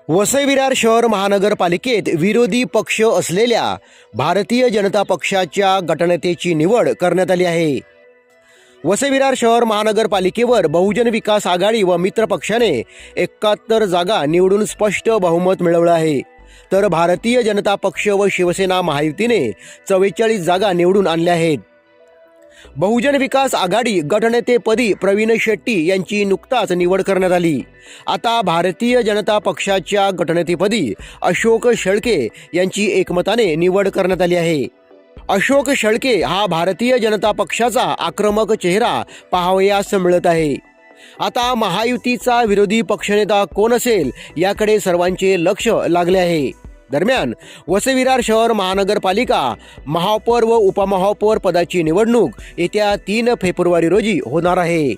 वसई विरार शहर महानगरपालिकेत विरोधी पक्ष असलेल्या भारतीय जनता पक्षाच्या गटनेत्याची निवड करण्यात आली आहे। वसई विरार शहर महानगरपालिकेवर बहुजन विकास आघाडी व मित्र पक्षाने 71 जागा निवडून स्पष्ट बहुमत मिळवलं आहे, तर भारतीय जनता पक्ष व शिवसेना महायुतीने 44 जागा निवडून आणल्या आहेत। बहुजन विकास आघाडी गटनेतेपदी प्रवीण शेट्टी यांची नुकताच निवड करण्यात आली। आता भारतीय जनता पक्षाच्या गटनेतेपदी अशोक शेळके यांची एकमताने निवड करण्यात आली आहे। अशोक शेळके हा भारतीय जनता पक्षाचा आक्रमक चेहरा पाहावयास मिळत आहे। आता महायुतीचा विरोधी पक्षनेता कोण असेल याकडे सर्वांचे लक्ष लागले आहे। दरम्यान वसई विरार शहर महानगरपालिका महापौर व उपमहापौर पदाची निवडणूक येत्या 3 फेब्रुवारी रोजी होणार आहे।